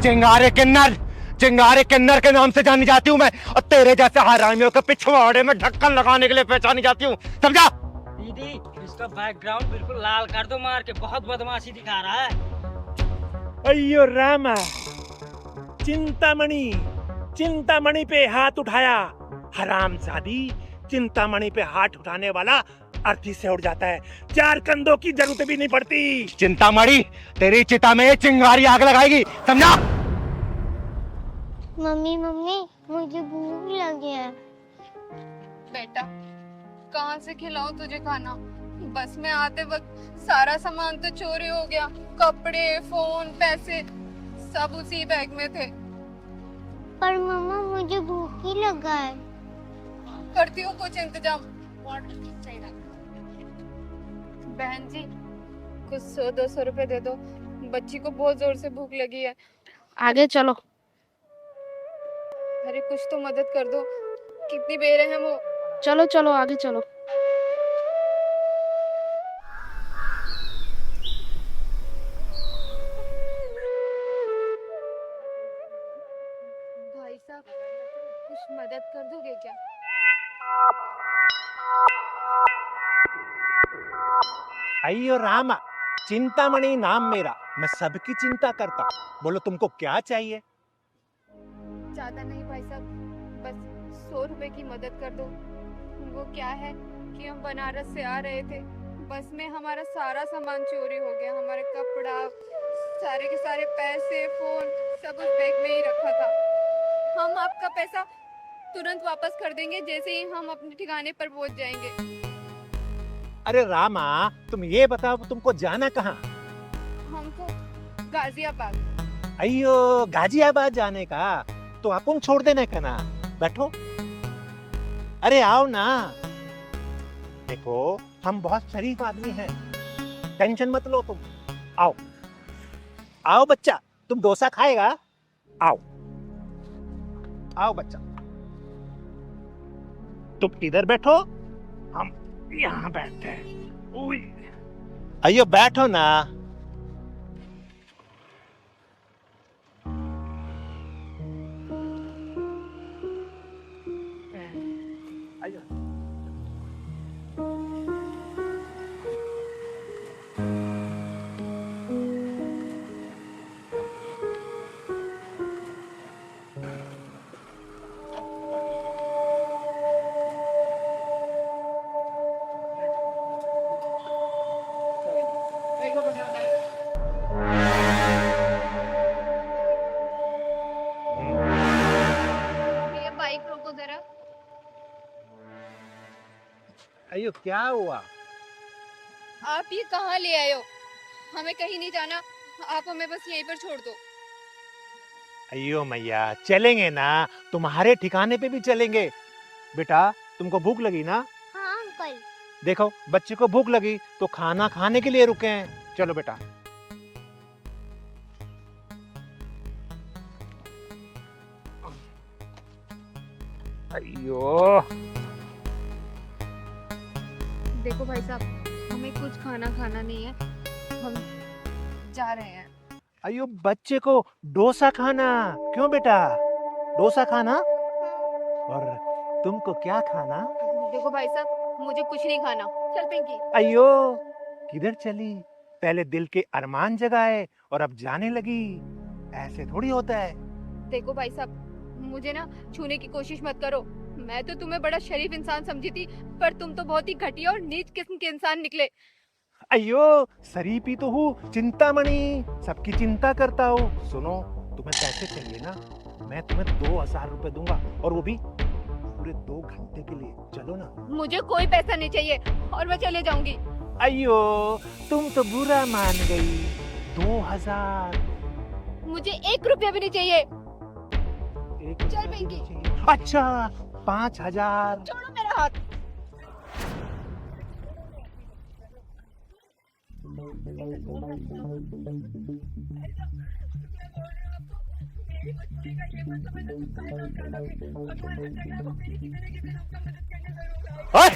चिंगारे किन्नर, चिंगारे किन्नर के नाम से जानी जाती हूँ मैं, और तेरे जैसे हरामियों के पिछवाड़े में ढक्कन लगाने के लिए पहचानी जाती हूँ, समझा? दीदी इसका बैकग्राउंड बिल्कुल लाल कर दो मार के, बहुत बदमाशी दिखा रहा है। अयो रामा, चिंतामणि, चिंतामणि पे हाथ उठाया। हरामजादी, चिंतामणि पे हाथ उठाने वाला अर्थी से उड़ जाता है, चार कंधों की जरूरत भी नहीं पड़ती। चिंतामणि, तेरी चिता में चिंगारी आग लगाएगी, समझा? मम्मी मम्मी, मुझे भूख लगी है। बेटा, कहाँ से खिलाऊं तुझे खाना? बस में आते वक्त सारा सामान तो चोरी हो गया, कपड़े, फोन, पैसे सब उसी बैग में थे। पर मम्मा मुझे भूख ही लगा है। करती हूँ कुछ इंतजाम। बहन जी, कुछ 100-200 रुपए दे दो, बच्ची को बहुत जोर से भूख लगी है। आगे चलो। अरे कुछ तो मदद कर दो, कितनी बेरहम हो। चलो चलो आगे चलो। भाई साहब, कुछ मदद कर दोगे क्या? अयो रामा, चिंतामणि नाम मेरा, मैं सबकी चिंता करता। बोलो तुमको क्या चाहिए? ज्यादा नहीं भाई साहब, बस 100 रुपए की मदद कर दो। वो क्या है कि हम बनारस से आ रहे थे, बस में हमारा सारा सामान चोरी हो गया। हमारे कपड़ा, सारे के सारे पैसे, फोन सब उस बैग में ही रखा था। हम आपका पैसा तुरंत वापस कर देंगे जैसे ही हम अपने ठिकाने पर पहुंच जाएंगे। अरे रामा, तुम ये बताओ तुमको जाना कहाँ? हमको गाजियाबाद। अयो गाजियाबाद जाने का तो अपन छोड़ देने का ना, बैठो। अरे आओ ना, देखो हम बहुत शरीफ आदमी हैं, टेंशन मत लो तुम। आओ आओ बच्चा, तुम डोसा खाएगा? आओ आओ बच्चा, तुम इधर बैठो, हम यहाँ बैठते हैं। अयो बैठो ना। ये बाइक रोको जरा। अयो क्या हुआ? आप ये कहाँ ले आए हो? हमें कहीं नहीं जाना, आप हमें बस यहीं पर छोड़ दो। अयो मैया, चलेंगे ना, तुम्हारे ठिकाने पे भी चलेंगे। बेटा तुमको भूख लगी ना? हाँ अंकल। देखो बच्चे को भूख लगी तो खाना खाने के लिए रुके हैं। चलो बेटा। अयो देखो भाई साहब, हमें कुछ खाना खाना नहीं है, हम जा रहे हैं। अयो बच्चे को डोसा खाना। क्यों बेटा, डोसा खाना? और तुमको क्या खाना? देखो भाई साहब, मुझे कुछ नहीं खाना, चल पिंकी। अयो किधर चली? पहले दिल के अरमान जगाए और अब जाने लगी, ऐसे थोड़ी होता है। देखो भाई साहब, मुझे ना छूने की कोशिश मत करो। मैं तो तुम्हें बड़ा शरीफ इंसान समझी थी, पर तुम तो बहुत ही घटिया और नीच किस्म के इंसान निकले। अयो शरीफ ही तो हूँ, चिंतामणि, सबकी चिंता करता हूँ। सुनो, तुम्हें पैसे चाहिए ना? मैं तुम्हें 2000 रुपए दूंगा, और वो भी पूरे 2 घंटे के लिए। चलो ना। मुझे कोई पैसा नहीं चाहिए और मैं चले जाऊंगी। अयो तुम तो बुरा मान गई। 2000? मुझे 1 रुपया भी नहीं चाहिए। एक चल रुपया भी पिंकी। नहीं चाहिए। अच्छा 5000। छोड़ो मेरा हाथ। ओए,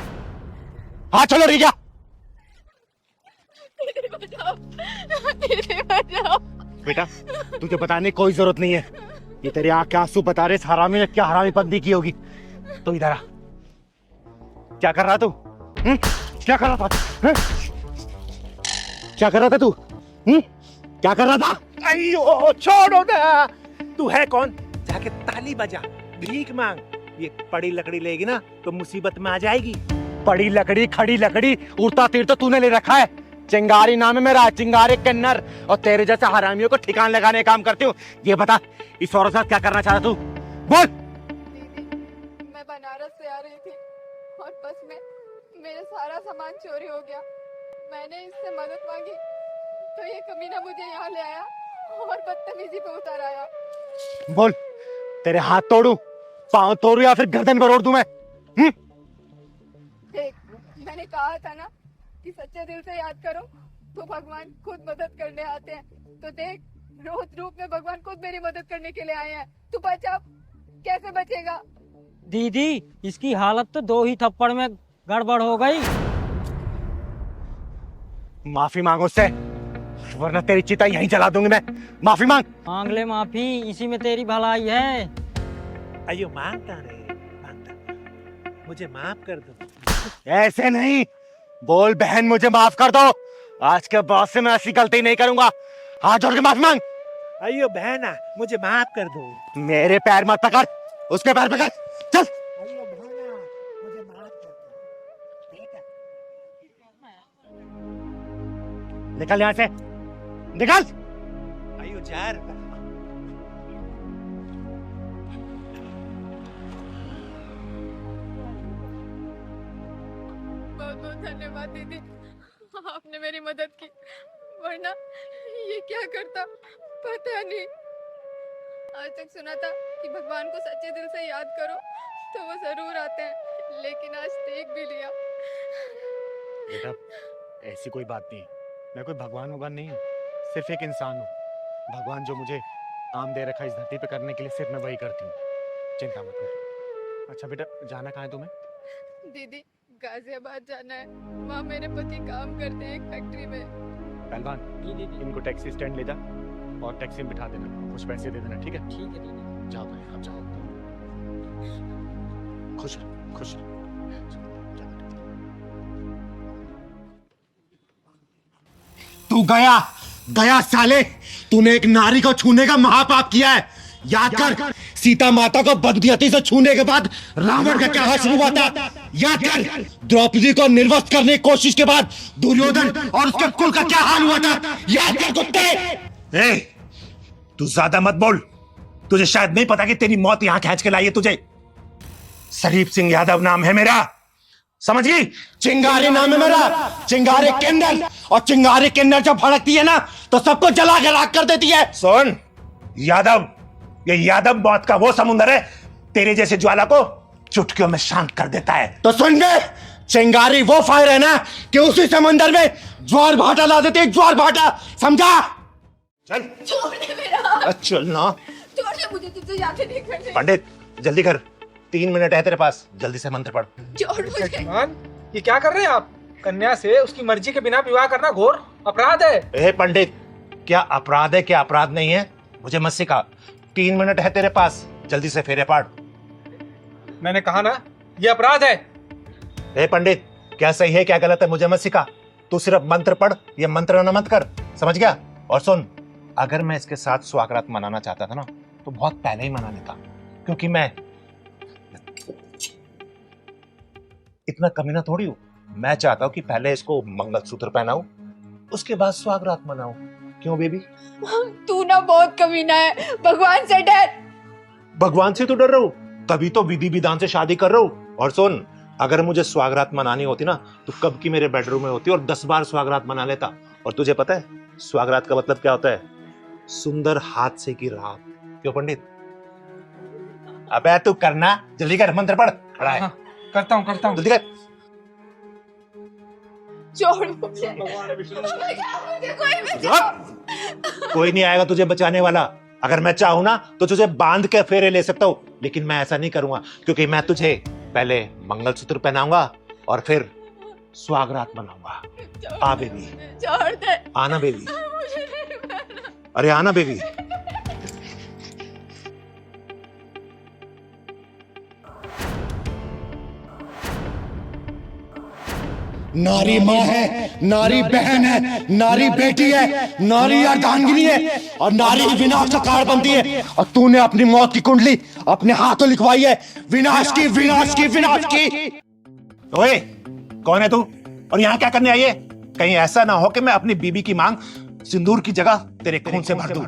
हाँ चलो रिया। दीदी बचाओ, दीदी बचाओ। बेटा तुझे बताने की कोई जरूरत नहीं है, ये तेरे आंख के आंसू बता रहे इस हरामी ने क्या हरामीपंती की होगी। तो इधर आ, क्या कर रहा तू? क्या कर रहा था? क्या कर रहा था तू? क्या कर रहा था? अयो छोड़ो ना, तू है कौन? जाके ताली बजा, भीख मांग। ये पड़ी लकड़ी लेगी ना तो मुसीबत में आ जाएगी। पड़ी लकड़ी खड़ी लकड़ी उड़ता तीर तो तूने ले रखा है। चिंगारी नाम है मेरा, चिंगारी किन्नर, और तेरे जैसे हरामियों को ठिकान लगाने का काम करती हूँ। ये बता इस औरत के साथ क्या करना चाहता तू? बोल। दीदी मैं बनारस से आ रही थी और बस में मेरा सारा सामान चोरी हो गया। मैंने इससे मदद मांगी तो ये कमीना मुझे यहाँ ले आया और बदतमीजी पे उतर आया। बोल, तेरे हाथ तोड़ू, पांव तोड़ू या फिर गर्दन पर ओढ़ दूं मैं? देख मैंने कहा था ना कि सच्चे दिल से याद करो तो भगवान खुद मदद करने आते हैं। तो देख रोज रूप में भगवान खुद मेरी मदद करने के लिए आए हैं। तू बचा, कैसे बचेगा? दीदी इसकी हालत तो 2 ही थप्पड़ में गड़बड़ हो गई। माफी मांगो उससे, वरना तेरी चिता यहीं जला दूंगी मैं। माफी मांग। मांग ले माफी, इसी में तेरी भलाई है। अयो मांगता रे, मांगता, मुझे माफ कर दो। ऐसे नहीं बोल, बहन मुझे माफ कर दो, आज के बाद से मैं ऐसी गलती नहीं करूंगा। हाथ जोड़ के माफी मांग। अयो बहना मुझे माफ कर दो। मेरे पैर मत पकड़, उसके पैर पकड़, चल। अयो बहना मुझे माफ कर दो बेटा। निकल यहाँ से, निकल। अयो जार बहुत बहुत धन्यवाद दीदी, आपने मेरी मदद की, वरना ये क्या करता पता नहीं। आज तक सुना था कि भगवान को सच्चे दिल से याद करो तो वो जरूर आते हैं, लेकिन आज देख भी लिया। बेटा ऐसी कोई बात नहीं, मैं कोई भगवान नहीं हूँ, सिर्फ एक इंसान हूँ। भगवान जो मुझे काम दे रखा है इस धरती पे करने के लिए, सिर्फ मैं वही करती हूँ, चिंता मत कर। अच्छा बेटा जाना कहाँ है तुम्हें? दीदी गाजियाबाद जाना है, वहाँ मेरे पति काम करते हैं एक फैक्ट्री में। पहलवान इनको टैक्सी स्टैंड ले जा और टैक्सी में बिठा देना, कुछ पैसे दे देना, ठीक है? ठीक है दीदी। जाओ भाई, अब जाओ। खुश रहो, खुश रहो। तू गया गया साले, तूने एक नारी को छूने का महापाप किया है। याद कर सीता माता को बदगति से छूने के बाद रावण का क्या हाल हुआ था। याद कर द्रौपदी को निर्वस्त्र करने की कोशिश के बाद दुर्योधन और उसके कुल का क्या हाल हुआ था। याद कर कुत्ते। तू ज्यादा मत बोल, तुझे शायद नहीं पता कि तेरी मौत यहां खींच के लाई है तुझे। शरीफ सिंह यादव नाम है मेरा, समझ गई? चिंगारी नाम है मेरा, चिंगारी किन्नर, और चिंगारी किन्नर जब भड़कती है ना तो सबको जला के राख कर देती है। सुन यादव, ये यादव मौत का वो समुंदर है, तेरे जैसे ज्वाला को चुटकियों में शांत कर देता है। तो सुन गए, चिंगारी वो फायर है ना कि उसी समंदर में ज्वार भाटा ला देते हैं, ज्वार भाटा, समझा? चल छोड़ दे मेरा हाथ, चल ना छोड़ दे, मुझे तुझसे याद नहीं करने। पंडित जल्दी कर, 3 मिनट है तेरे पास, जल्दी से मंत्र पढ़। छोड़ मुझे। जजमान, ये क्या कर रहे हैं आप? कन्या से उसकी मर्जी के बिना विवाह करना घोर अपराध है। ए पंडित, क्या अपराध है क्या अपराध नहीं है मुझे मत सिखा। 3 मिनट है तेरे पास, जल्दी से फेरे पाड़। मैंने कहा ना ये अपराध है। ए पंडित, क्या सही है क्या गलत है मुझे मत सिखा, तू सिर्फ मंत्र पढ़, ये मंत्र न मत कर, समझ गया? और सुन, अगर मैं इसके साथ स्वागत मनाना चाहता था ना तो बहुत पहले ही मना लेता, क्योंकि मैं इतना कमीना थोड़ी हूं। मैं चाहता हूं कि पहले इसको मंगलसूत्र पहनाऊं, उसके बाद स्वागत मनाऊं। क्यों बेबी? तू ना बहुत कमीना है, भगवान से डर। भगवान से तो डर रहा हूं, तभी तो विधि विधान से शादी कर रहा हूं। और सुन, अगर मुझे स्वागत मनानी होती ना तो कब की मेरे बेडरूम में होती और 10 बार स्वागत मना लेता। और तुझे पता है स्वागत का मतलब क्या होता है? सुंदर हाथ से की रात। क्यों पंडित? अबे तू करना, जल्दी कर, मंत्र पढ़। खड़ा है। हाँ, करता हूँ। जल्दी कर। छोड़ मुझे, मुझे कोई बचाओ। कोई नहीं आएगा तुझे बचाने वाला। अगर मैं चाहूं ना तो तुझे बांध के फेरे ले सकता हूं, लेकिन मैं ऐसा नहीं करूंगा, क्योंकि मैं तुझे पहले मंगलसूत्र पहनाऊंगा और फिर स्वागत मनाऊंगा। आ बेबी, छोड़ दे, आना बेबी। मुझे नहीं मारना। अरे आना बेबी। नारी माँ है, नारी बहन है, नारी बेटी है, नारी अर्धांगिनी है और नारी विनाश का कारण बनती है। और तूने अपनी मौत की कुंडली अपने हाथों लिखवाई है। विनाश की, विनाश की, विनाश की। ओए, कौन है तू और यहाँ क्या करने आई है? कहीं ऐसा ना हो कि मैं अपनी बीबी की मांग सिंदूर की जगह तेरे खून से भर दूं।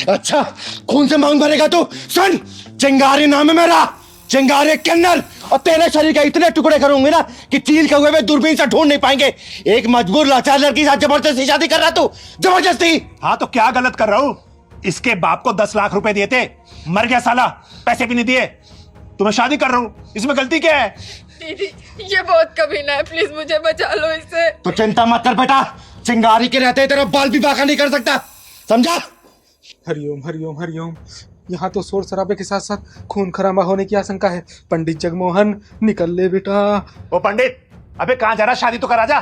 अच्छा, खून से मांग भरेगा तू? सुन, चिंगारी नाम है मेरा, चिंगारी किन्नर। और तेरे शरीर के इतने टुकड़े करूंगे ना कि चील के हुए में दूरबीन से ढूंढ नहीं पाएंगे। एक मजबूर लाचार लड़की के साथ जबरदस्ती शादी कर रहा तू, जबरदस्ती। हाँ तो क्या गलत कर रहा हूं? इसके बाप को 10 लाख रुपए दिए थे, मर गया साला, पैसे भी नहीं दिए। तुम्हें शादी कर रहा हूं, इसमें गलती क्या है? दीदी, ये बहुत कमीना है, प्लीज मुझे बचा लो इससे। तो चिंता मत कर बेटा, चिंगारी के रहते तेरा बाल भी बाका नहीं कर सकता, समझा? हरिओम हरिओम हरिओम। यहाँ तो शोर शराबे के साथ साथ खून खराबा होने की आशंका है। पंडित जगमोहन, निकल ले बेटा। ओ पंडित, अबे कहाँ जा रहा? शादी तो करा जा।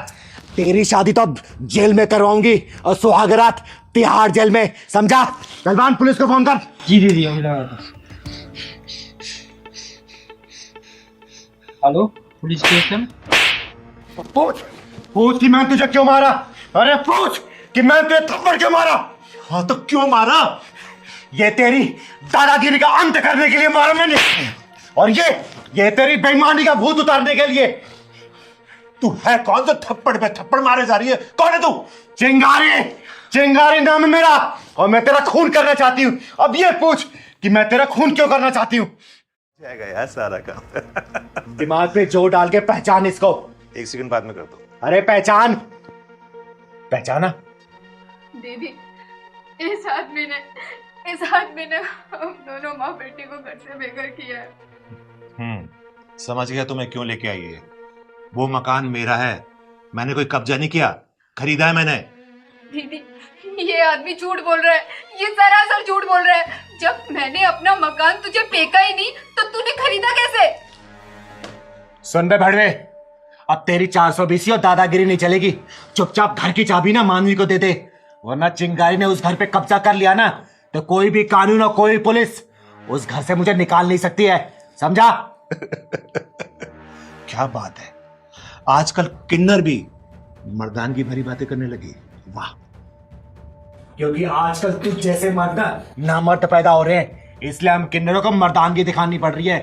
तेरी शादी तो अब जेल में करवाऊंगी और सुहागरात तिहाड़ जेल में, समझा? गलवान, पुलिस को फोन कर। जी दीदी, अभी लगा था। Hello, police station. पूछ पूछ कि मैं तुझे क्यों मारा। अरे पूछ कि मैं तुझे थप्पड़ क्यों मारा। हाँ तो क्यों मारा? ये तेरी दादागिरी का अंत करने के लिए मारा मैंने, और ये तेरी बेईमानी का भूत उतारने के लिए। तू है कौन जो थप्पड़ पे थप्पड़ मारे जा रही है? कौन है तू? चिंगारी, चिंगारी नाम है मेरा और मैं तेरा खून करना चाहती हूँ। अब ये पूछ कि मैं तेरा खून क्यों करना चाहती हूँ। जाएगा यार सारा काम। दिमाग पे जोर डाल के पहचान इसको। 1 सेकंड बाद में कर दो। अरे पहचान, पहचाना? दीदी, इस आदमी ने हम दोनों माँ बेटी को घर से बेघर किया है। समझ गया तुम्हें क्यों लेके आई है। वो मकान मेरा है, मैंने कोई कब्जा नहीं किया, खरीदा है मैंने। दीदी, ये आदमी झूठ बोल रहा है, ये सरासर झूठ बोल रहा है। जब मैंने अपना मकान तुझे फेंका ही नहीं तो तूने खरीदा कैसे? सुन बे भड़वे, अब तेरी 420 और दादागिरी नहीं चलेगी। चुपचाप घर की चाबी ना मानवी को दे दे, वरना चिंगारी ने उस घर पे कब्जा कर लिया ना तो कोई भी कानून और कोई पुलिस उस घर से मुझे निकाल नहीं सकती है, समझा? क्या बात है, आजकल किन्नर भी मर्दानगी भरी बातें करने लगी। वाह। क्योंकि आजकल तुझ जैसे मर्द ना मर्द पैदा हो रहे हैं, इसलिए हम किन्नरों को मर्दानगी दिखानी पड़ रही है।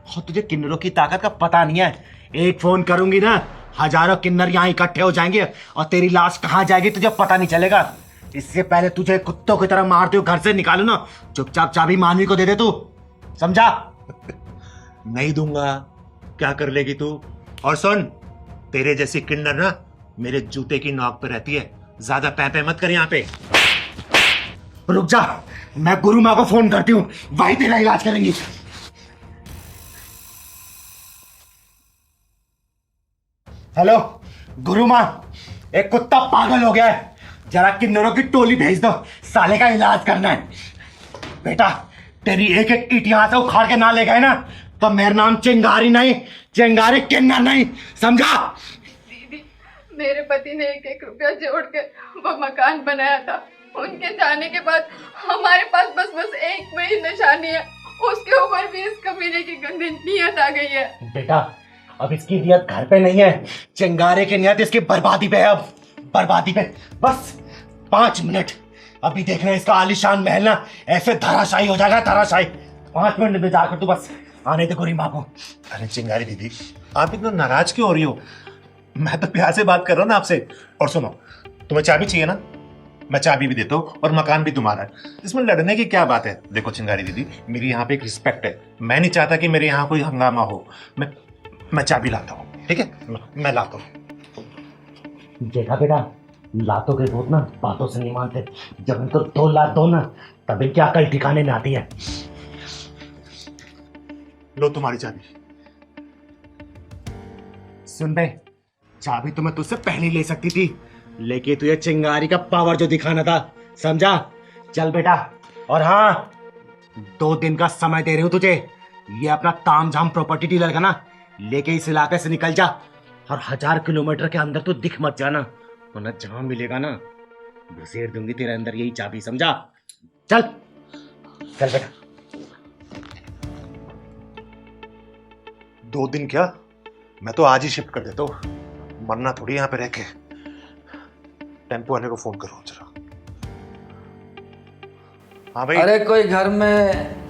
और तुझे किन्नरों की ताकत का पता नहीं है। एक फोन करूंगी ना, हजारों किन्नर यहाँ इकट्ठे हो जाएंगे और तेरी लाश कहाँ जाएगी तुझे पता नहीं चलेगा। इससे पहले तुझे कुत्तों की तरह मारते हुए घर से निकालू ना, चुपचाप चाबी मानवी को दे दे तू, समझा? नहीं दूंगा, क्या कर लेगी तू? और सुन, तेरे जैसी किन्नर ना मेरे जूते की नोक पे रहती है, ज्यादा पैं मत कर यहाँ पे। रुक जा, मैं गुरु माँ को फोन करती हूँ, वही तेरा इलाज करेंगी। हेलो गुरु माँ, एक कुत्ता पागल हो गया है, जरा किन्नरों की टोली भेज दो, साले का इलाज करना है। बेटा, तेरी एक एक ईंट यहाँ से उखाड़ के ना ले गए ना तो मेरा नाम चिंगारी नहीं, चिंगारी किन्नर नहीं, समझा? दीदी, मेरे पति ने 1-1 रुपया जोड़ के वो मकान बनाया था। उनके जाने के बाद हमारे पास बस एक वही निशानी है, उसके ऊपर भी इस कमीने की गंदी नीयत आ गई है। बेटा, अब इसकी नियत घर पे नहीं है, चिंगारे की नियत इसकी बर्बादी पे है। अब बर्बादी पे बस 5 मिनट, अभी देखना इसका आलीशान महल ना ऐसे धराशायी हो जाएगा, धराशायी। 5 मिनट में जाकर तू बस आने दे गोरी माँ को। अरे चिंगारी दीदी, आप इतना नाराज क्यों हो रही हो? मैं तो प्यार से बात कर रहा हूँ ना आपसे। और सुनो, तुम्हें चाबी चाहिए ना, मैं चाबी भी देता हूँ और मकान भी तुम्हारा है, इसमें लड़ने की क्या बात है? देखो चिंगारी दीदी, मेरी यहाँ पे एक रिस्पेक्ट है, मैं नहीं चाहता कि मेरे यहाँ कोई हंगामा हो। मैं चाबी लाता हूँ, ठीक है? मैं लाता हूँ। देखा बेटा, लातों के भूत ना बातों से नहीं मानते, जब इनको 2 लात दो ना तब इनकी अकल ठिकाने में आती है। लो तुम्हारी चाबी। सुन बे, चाबी तो मैं तुझसे पहले ले सकती थी, लेकिन तुझे चिंगारी का पावर जो दिखाना था, समझा? चल बेटा, और हाँ, 2 दिन का समय दे रही हूं तुझे। ये अपना तामझाम प्रॉपर्टी डीलर का ना लेके इस इलाके से निकल जा और 1000 किलोमीटर के अंदर तो दिख मत जाना, वरना जहां मिलेगा ना घुसेड़ दूंगी तेरे अंदर यही चाबी, समझा? चल चल बेटा। 2 दिन क्या, मैं तो आज ही शिफ्ट कर देता हूँ, मरना थोड़ी यहाँ पे रह के। टेम्पो वाले को फोन करो जरा। हाँ भाई। अरे कोई घर में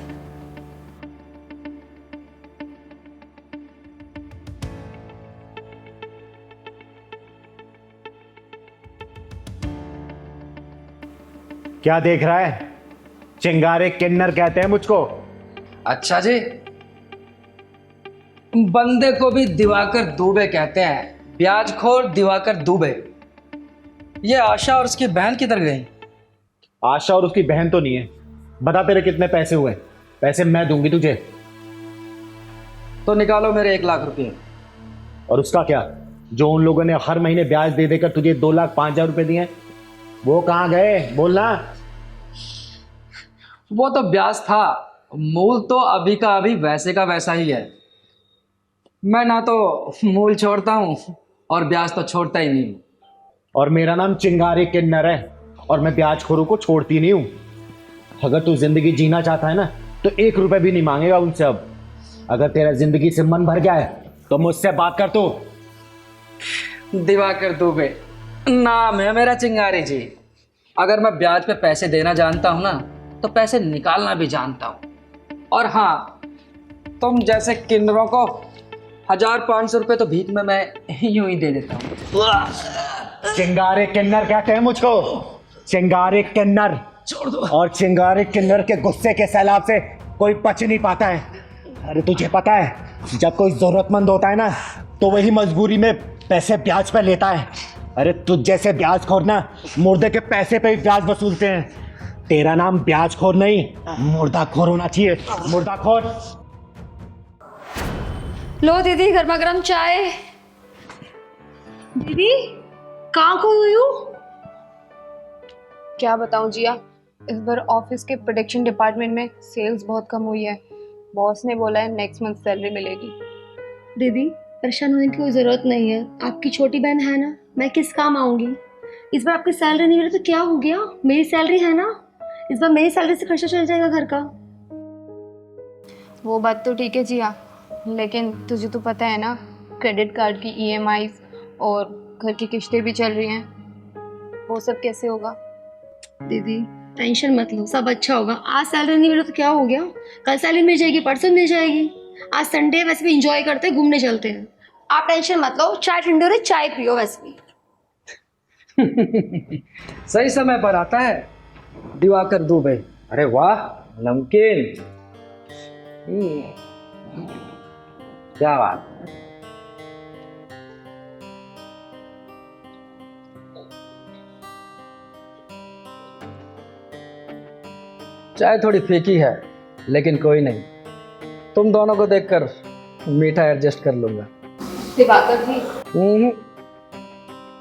क्या देख रहा है? चिंगारे किन्नर कहते हैं मुझको। अच्छा जी, बंदे को भी दिवाकर दुबे कहते हैं, ब्याजखोर दिवाकर दुबे। ये आशा और उसकी बहन किधर गई? आशा और उसकी बहन तो नहीं है। बता तेरे कितने पैसे हुए? पैसे मैं दूंगी तुझे। तो निकालो मेरे 1 लाख रुपए। और उसका क्या, जो उन लोगों ने हर महीने ब्याज दे देकर तुझे 2,05,000 रुपए दिए, वो कहाँ गए? बोलना। वो तो ब्याज था, मूल तो अभी का अभी वैसे का वैसा ही है। मैं ना तो मूल छोड़ता हूँ और ब्याज तो छोड़ता ही नहीं हूँ। और मेरा नाम चिंगारी किन्नर है और मैं ब्याजखोरों को छोड़ती नहीं हूँ। अगर तू जिंदगी जीना चाहता है ना तो 1 रुपए भी नहीं मांगेगा उनसे अब। अगर तेरा जिंदगी से मन भर गया है तो मुझसे बात कर। तू दिवाकर दुबे नाम है मेरा, चिंगारी जी। अगर मैं ब्याज पे पैसे देना जानता हूँ ना तो पैसे निकालना भी जानता हूँ। और हाँ, तुम जैसे किन्नरों को 1,500 रुपये तो भीख में मैं यूं ही दे देता हूँ। चिंगारे किन्नर कहते हैं मुझको, चिंगारे किन्नर। छोड़ दो। और चिंगारे किन्नर के गुस्से के सैलाब से कोई बच नहीं पाता है। अरे तुझे पता है, जब कोई जरूरतमंद होता है ना तो वही मजबूरी में पैसे ब्याज पे लेता है। अरे तुझ जैसे ब्याजखोर ना मुर्दे के पैसे पे ही ब्याज वसूलते हैं। तेरा नाम ब्याजखोर नहीं, मुर्दाखोर होना चाहिए। मुर्दाखोर। लो दीदी, गर्मा गर्म चाय। दीदी कहाँ खो हुई हो? क्या बताऊं जिया, इस बार ऑफिस के प्रोडक्शन डिपार्टमेंट में सेल्स बहुत कम हुई है। बॉस ने बोला है नेक्स्ट मंथ सैलरी मिलेगी। दीदी परेशान होने की कोई ज़रूरत नहीं है, आपकी छोटी बहन है ना, मैं किस काम आऊँगी? इस बार आपकी सैलरी नहीं मिली तो क्या हो गया, मेरी सैलरी है ना, इस बार मेरी सैलरी से खर्चा चल जाएगा घर का। वो बात तो ठीक है जिया, लेकिन तुझे तो पता है ना क्रेडिट कार्ड की EMIs और घर की किस्तें भी चल रही हैं, वो सब कैसे होगा? दीदी टेंशन मत लो, सब अच्छा होगा। आज सैलरी नहीं मिली तो क्या हो गया, कल सैलरी मिल जाएगी, परसों मिल जाएगी। आज संडे है, वैसे भी इंजॉय करते हैं, घूमने चलते हैं। आप टेंशन मत लो, चाय ठंडी हो रही, चाय पियो। वैसे भी सही समय पर आता है दिवाकर दुबे। अरे वाह, नमकीन। क्या बात। चाय थोड़ी फीकी है लेकिन कोई नहीं, तुम दोनों को देखकर मीठा एडजस्ट कर लूंगा। दिवाकर जी?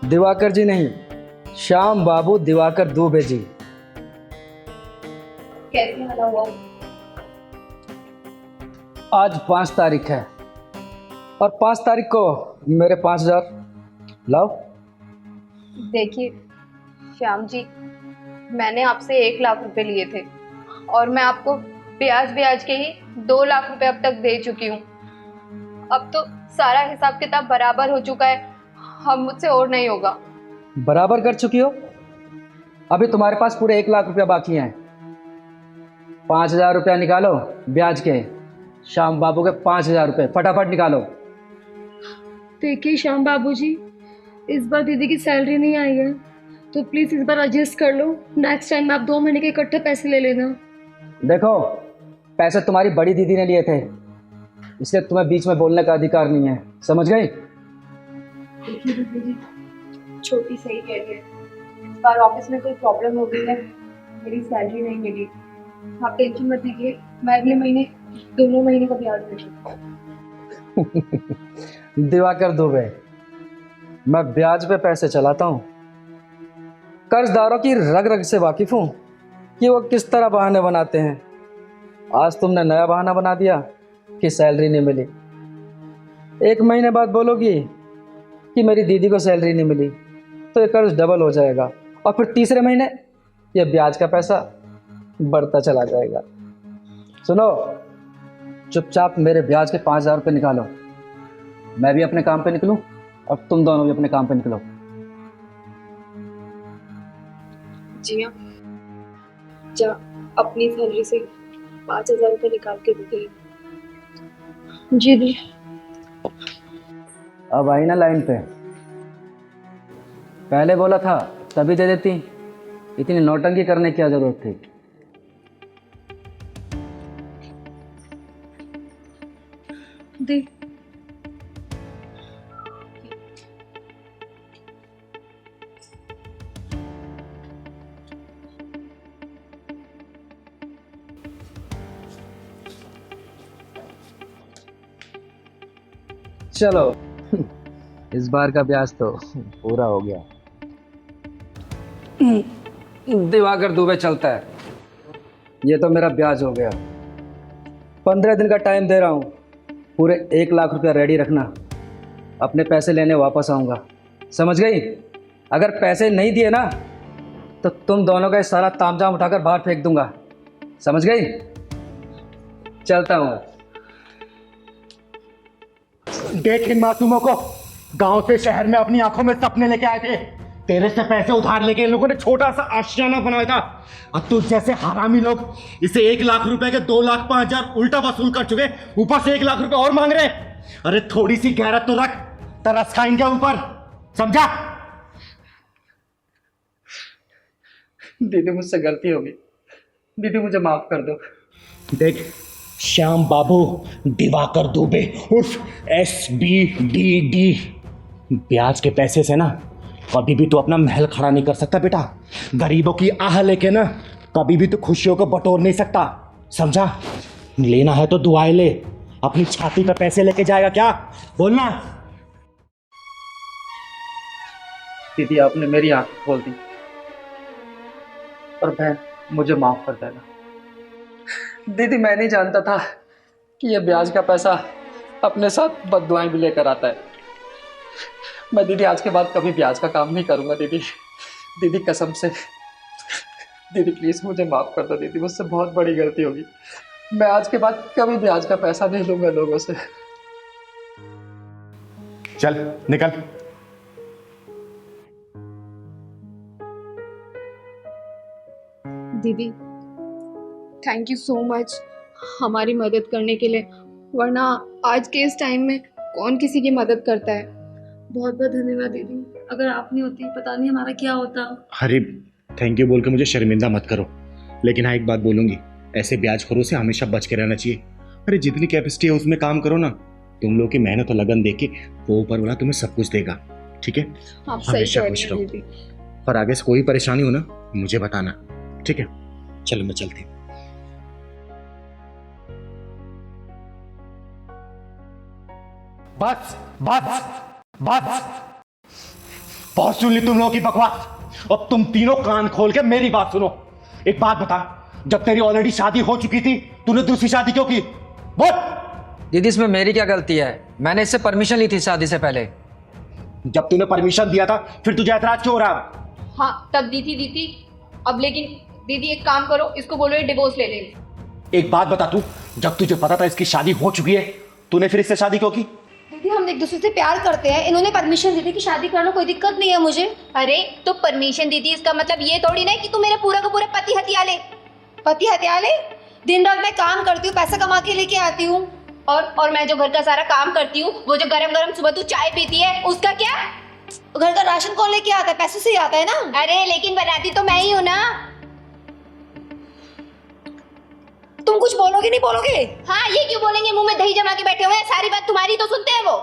दिवाकर जी नहीं, श्याम बाबू दिवाकर दुबे जी। कैसे मिला हुआ? आज 5 तारीख है और 5 तारीख को मेरे 5,000 लाओ। देखिए श्याम जी, मैंने आपसे 1 लाख रुपए लिए थे और मैं आपको ब्याज के ही 2 लाख रुपए अब तक दे चुकी हूँ। अब तो सारा हिसाब किताब बराबर हो चुका है, अब मुझसे और नहीं होगा। बराबर कर चुकी हो? अभी तुम्हारे पास पूरे 1 लाख रुपया बाकी हैं। 5,000 रुपया निकालो ब्याज के, श्याम बाबू के 5,000 रुपये फटाफट निकालो। देखिए श्याम बाबू जी, इस बार दीदी की सैलरी नहीं आई है तो प्लीज़ इस बार एडजस्ट कर लो। नेक्स्ट टाइम आप 2 महीने के इकट्ठे पैसे ले लेना। देखो, पैसे तुम्हारी बड़ी दीदी ने लिए थे, इसलिए तुम्हें बीच में बोलने का अधिकार नहीं है, समझ गई? देखिए दीदी जी, छोटी सही कह रही है, इस बार ऑफिस में कोई प्रॉब्लम हो गई है, मेरी सैलरी नहीं मिली। आप टेंशन मत लीजिए, मैं अगले महीने दोनों महीने का ब्याज दे दूंगा। दिवाकर दुबे, मैं ब्याज पे पैसे चलाता हूँ, कर्जदारों की रग रग से वाकिफ हूँ कि वो किस तरह बहाने बनाते हैं। आज तुमने नया बहाना बना दिया कि सैलरी नहीं मिली। 1 महीने बाद बोलोगी कि मेरी दीदी को सैलरी नहीं मिली, तो ये कर्ज डबल हो जाएगा और फिर तीसरे महीने ये ब्याज का पैसा बढ़ता चला जाएगा। सुनो, चुपचाप मेरे ब्याज के 5,000 रुपये निकालो। मैं भी अपने काम पे निकलूं और तुम दोनों भी अपने काम पे निकलो। जी हाँ, जा अपनी सैलरी से 5,000 रुपये निकाल के दे दे। जी दी। अब आई ना लाइन पे। पहले बोला था तभी दे देती, इतनी नौटंकी करने की क्या जरूरत थी? दे। चलो, इस बार का ब्याज तो पूरा हो गया। दिवाकर दुबे चलता है, ये तो मेरा ब्याज हो गया। 15 दिन का टाइम दे रहा हूँ, पूरे 1 लाख रुपया रेडी रखना। अपने पैसे लेने वापस आऊँगा, समझ गई? अगर पैसे नहीं दिए ना तो तुम दोनों का ये सारा तामझाम उठाकर बाहर फेंक दूंगा, समझ गई? चलता हूँ। देख इन मासूमों को, गांव से शहर में अपनी आंखों में सपने लेके आए थे। तेरे से पैसे उधार लेके इन लोगों ने छोटा सा आशियाना बनाया था। अब तुझ जैसे हरामी लोग इसे 1 लाख रुपए के 2,05,000 उल्टा वसूल कर चुके, ऊपर से 1 लाख रुपए और मांग रहे। अरे थोड़ी सी गैरत तो रख, तरस खा इनके ऊपर, समझा? दीदी मुझसे गलती होगी, दीदी मुझे माफ कर दो। देख, श्याम बाबू दिवाकर दुबे उर्फ SBDD, ब्याज के पैसे से ना कभी भी तू अपना महल खड़ा नहीं कर सकता बेटा। गरीबों की आह लेके ना कभी भी तू खुशियों को बटोर नहीं सकता, समझा? लेना है तो दुआएं ले, अपनी छाती पे पैसे लेके जाएगा क्या? बोलना। दीदी आपने मेरी आंख खोल दी, और बहन मुझे माफ कर देना। दीदी मैं नहीं जानता था कि ये ब्याज का पैसा अपने साथ बददुआएं भी लेकर आता है। मैं दीदी आज के बाद कभी ब्याज का काम नहीं करूंगा दीदी। दीदी कसम से, दीदी प्लीज मुझे माफ कर दो दीदी, मुझसे बहुत बड़ी गलती होगी। मैं आज के बाद कभी ब्याज का पैसा नहीं लूंगा लोगों से। चल निकल। दीदी थैंक यू सो मच हमारी मदद करने के लिए, वरना आज के इस टाइम में कौन किसी की मदद करता है। बहुत बहुत धन्यवाद दीदी, अगर आप नहीं होती पता नहीं हमारा क्या होता। अरे थैंक यू बोल के मुझे शर्मिंदा मत करो, लेकिन हाँ एक बात बोलूंगी, ऐसे ब्याजखोरों से हमेशा बच के रहना चाहिए। अरे जितनी कैपेसिटी है उसमें काम करो ना, तुम लोग की मेहनत और लगन देख के वो ऊपर वाला तुम्हें सब कुछ देगा, ठीक है? आप सही हमेशा कह खुश रहे हैं रहो, दीदी। पर आगे से कोई परेशानी हो ना मुझे बताना, ठीक है? चलो मैं चलती हूँ। बस बस बस, बहुत सुन ली तुम लोगों की बकवास। अब तुम तीनों कान खोल के मेरी बात सुनो। एक बात बता, जब तेरी ऑलरेडी शादी हो चुकी थी तूने दूसरी शादी क्यों की? बोल। दीदी इसमें मेरी क्या गलती है? मैंने इससे परमिशन ली थी शादी से पहले। जब तूने परमिशन दिया था फिर तुझे ऐतराज क्यों हो रहा? हाँ तब दी थी, अब लेकिन दीदी एक काम करो, इसको बोलो ये डिवोर्स ले ले। एक बात बता तू, जब तुझे पता था इसकी शादी हो चुकी है तूने फिर इससे शादी क्यों की? दीदी हम एक दूसरे से प्यार करते हैं, इन्होंने परमिशन दी थी कि शादी करना कोई दिक्कत नहीं है मुझे। अरे तो परमिशन दी थी इसका मतलब ये थोड़ी ना कि तू मेरे पूरा का पूरा पति हथियाले। पति हथियाले? दिन रात मैं काम करती हूँ, पैसा कमा के लेके आती हूँ। और मैं जो घर का सारा काम करती हूँ, वो जो गरम गरम सुबह तू चाय पीती है उसका क्या? घर का राशन कौन लेके आता है? पैसे से ही आता है ना। अरे लेकिन बनाती तो मैं ही हूँ ना। तुम कुछ बोलोगे नहीं बोलोगे? हाँ ये क्यों बोलेंगे, मुंह में दही जमा के बैठे हुए हैं, सारी बात तुम्हारी तो सुनते हैं वो।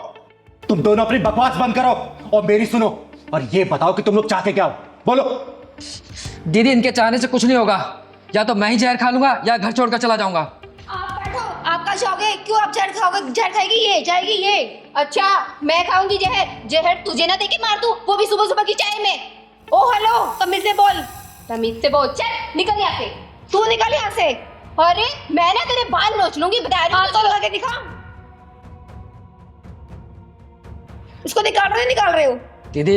तुम दोनों अपनी बकवास बंद करो और मेरी सुनो, और ये बताओ कि तुम लोग चाहते क्या हो? बोलो। दीदी इनके चाहने से कुछ नहीं होगा, या तो मैं ही जहर खा लूंगा या घर छोड़कर चला जाऊंगा। आप बैठो, आप कहाँ जाओगे? क्यों आप जहर खाओगे? जहर खाएगी ये, जाएगी ये। अच्छा मैं खाऊंगी जहर? जहर तुझे ना देके मार दूं, वो भी सुबह सुबह की चाय में। ओ हेलो, तमीज से बोल। तमीज से बोल, चल निकल यहाँ से। तू निकल यहाँ से। अरे मैं ना तेरे बाल नोच लूंगी, बता रही हूँ। तो लगा के दिखा, इसको निकाल रहे हो? दीदी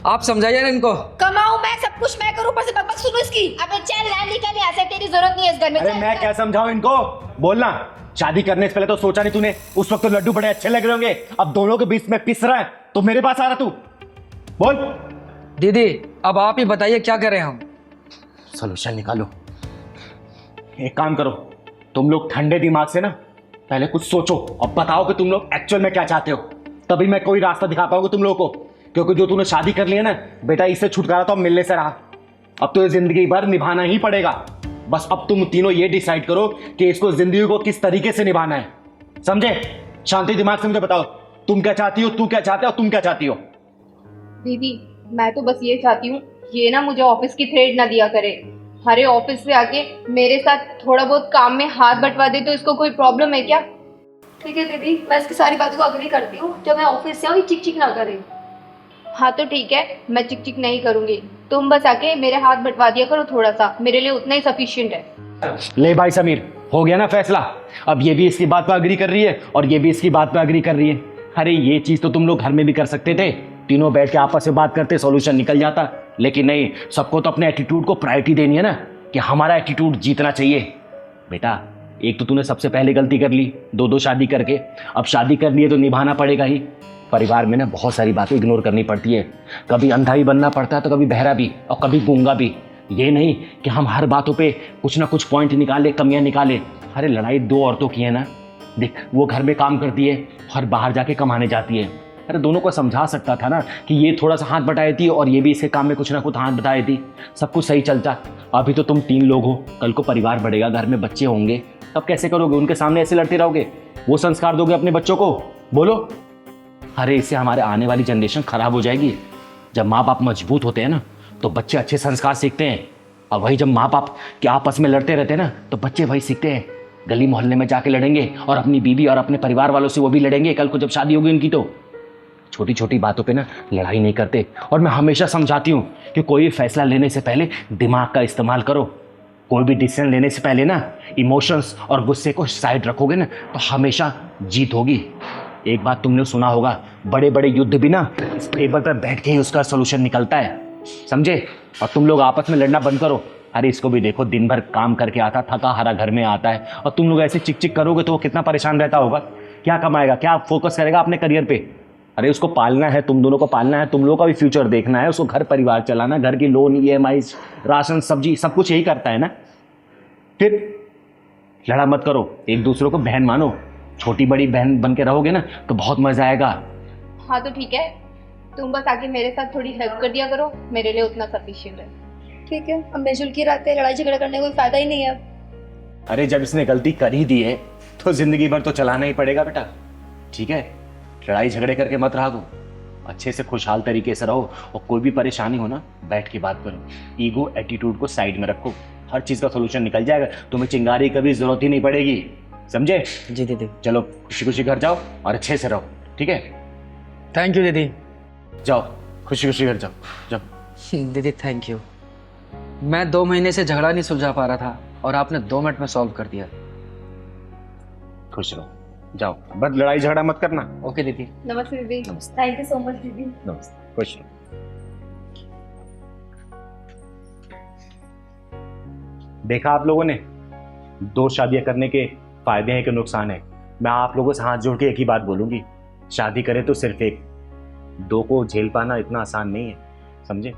आप समझाइए ना इनको। कमाऊं मैं, सब कुछ मैं करूं, ऊपर से बकबक सुनो इसकी। अबे चल ना, निकल यहाँ से, तेरी जरूरत नहीं है इस घर में। अरे मैं क्या समझाऊं इनको? बोलना। शादी करने से पहले तो सोचा नहीं तूने? उस वक्त तो लड्डू बड़े अच्छे लग रहे होंगे, अब दोनों के बीच में पिस रहा है तो मेरे पास आ रहा तू। बोल। दीदी अब आप ही बताइए क्या करें हम? सोल्यूशन निकालो। एक काम करो, तुम लोग ठंडे दिमाग से ना पहले कुछ सोचो और बताओ कि तुम लोग एक्चुअल में क्या चाहते हो, तभी मैं कोई रास्ता दिखा पाऊंगा तुम लोगों को। क्योंकि जो तूने शादी कर लिया ना बेटा, इससे छुटकारा तो मिलने से रहा, अब तो ये जिंदगी भर निभाना ही पड़ेगा। बस अब तुम तीनों ये डिसाइड करो कि इसको जिंदगी को किस तरीके से निभाना है, समझे? शांति दिमाग से मुझे बताओ, तुम क्या चाहती हो, तू क्या चाहता है और तुम क्या चाहती हो? दीदी मैं तो बस ये चाहती हूँ, ये ना मुझे ऑफिस की थ्रेड ना दिया करे। हरे ऑफिस से आके मेरे साथ थोड़ा बहुत काम में हाथ बंटवा दे तो इसको कोई प्रॉब्लम है क्या? ठीक है दीदी, मैं इसकी सारी बातों को अग्री करती हूँ। जब मैं ऑफिस से आऊँ चिक चिक ना करे। हाँ तो ठीक है, मैं चिक चिक नहीं करूंगी, तुम बस आके मेरे हाथ बंटवा दिया करो थोड़ा सा, मेरे लिए उतना ही सफिशिएंट है। ले भाई समीर, हो गया ना फैसला? अब ये भी इसकी बात पर अग्री कर रही है और ये भी इसकी बात पर अग्री कर रही है। अरे ये चीज तो तुम लोग घर में भी कर सकते थे, तीनों बैठ के आपस में बात करते, सॉल्यूशन निकल जाता। लेकिन नहीं, सबको तो अपने एटीट्यूड को प्रायोरिटी देनी है ना, कि हमारा एटीट्यूड जीतना चाहिए। बेटा एक तो तूने सबसे पहले गलती कर ली, दो शादी करके, अब शादी कर ली है तो निभाना पड़ेगा ही। परिवार में ना बहुत सारी बातें इग्नोर करनी पड़ती है, कभी अंधा भी बनना पड़ता है तो कभी बहरा भी और कभी गूंगा भी। ये नहीं कि हम हर बातों पे कुछ ना कुछ पॉइंट निकाले, कमियां निकाले। अरे लड़ाई दो औरतों की है ना, देख वो घर में काम करती है और बाहर जाके कमाने जाती है। अरे दोनों को समझा सकता था ना कि ये थोड़ा सा हाथ बटाई थी और ये भी इसके काम में कुछ ना कुछ हाथ बटाई थी, सब कुछ सही चलता। अभी तो तुम 3 लोग हो, कल को परिवार बढ़ेगा, घर में बच्चे होंगे, तब कैसे करोगे? उनके सामने ऐसे लड़ते रहोगे? वो संस्कार दोगे अपने बच्चों को? बोलो। अरे इससे हमारे आने वाली जनरेशन खराब हो जाएगी। जब माँ बाप मजबूत होते हैं ना तो बच्चे अच्छे संस्कार सीखते हैं, और वही जब माँ बाप के आपस में लड़ते रहते हैं ना तो बच्चे वही सीखते हैं। गली मोहल्ले में जाके लड़ेंगे और अपनी बीवी और अपने परिवार वालों से वो भी लड़ेंगे कल को जब शादी होगी उनकी। तो छोटी छोटी बातों पे ना लड़ाई नहीं करते। और मैं हमेशा समझाती हूँ कि कोई फैसला लेने से पहले दिमाग का इस्तेमाल करो। कोई भी डिसीजन लेने से पहले ना इमोशंस और गुस्से को साइड रखोगे ना तो हमेशा जीत होगी। एक बात तुमने सुना होगा, बड़े बड़े युद्ध भी ना इस टेबल पर बैठ के ही उसका सोल्यूशन निकलता है, समझे? और तुम लोग आपस में लड़ना बंद करो। अरे इसको भी देखो, दिन भर काम करके आता, थका हारा घर में आता है, और तुम लोग ऐसे चिक चिक करोगे तो वो कितना परेशान रहता होगा। क्या कमाएगा, क्या फोकस करेगा अपने करियर पे? अरे उसको पालना है, तुम दोनों को पालना है, तुम लोगों का भी फ्यूचर देखना है, उसको घर परिवार चलाना, घर की लोन, EMI, राशन, सब्जी, सब कुछ यही करता है ना। फिर लड़ा मत करो, एक दूसरे को बहन मानो, छोटी बड़ी बहन बन के रहोगे ना तो बहुत मजा आएगा। हाँ तो ठीक है, तुम बस आके मेरे साथ थोड़ी हेल्प कर दिया करो, मेरे लिए उतना सफिशिएंट है। ठीक है, अब मिलजुल की रहते, लड़ाई झगड़ा करने का कोई फायदा ही नहीं है। अरे जब इसने गलती कर ही दी है तो जिंदगी भर तो चलाना ही पड़ेगा बेटा, ठीक है? लड़ाई झगड़े करके मत रहो, अच्छे से खुशहाल तरीके से रहो, और कोई भी परेशानी हो ना बैठ के बात करो। ईगो एटीट्यूड को साइड में रखो, हर चीज का सोल्यूशन निकल जाएगा, तुम्हें चिंगारी कभी जरूरत ही नहीं पड़ेगी, समझे? जी दीदी। चलो खुशी खुशी घर जाओ और अच्छे से रहो, ठीक है? थैंक यू दीदी। जाओ खुशी खुशी घर जाओ, जाओ। दीदी थैंक यू। मैं 2 महीने से झगड़ा नहीं सुलझा पा रहा था और आपने 2 मिनट में सॉल्व कर दिया। खुश रहो, जाओ, बस लड़ाई झगड़ा मत करना। ओके दीदी। नमस्ते दीदी। थैंक यू सो मच दीदी। नमस्ते, खुश रहो। देखा आप लोगों ने, 2 शादियां करने के फायदे हैं कि नुकसान है? मैं आप लोगों से हाथ जोड़ के एक ही बात बोलूंगी, शादी करें तो सिर्फ एक, 2 को झेल पाना इतना आसान नहीं है, समझे?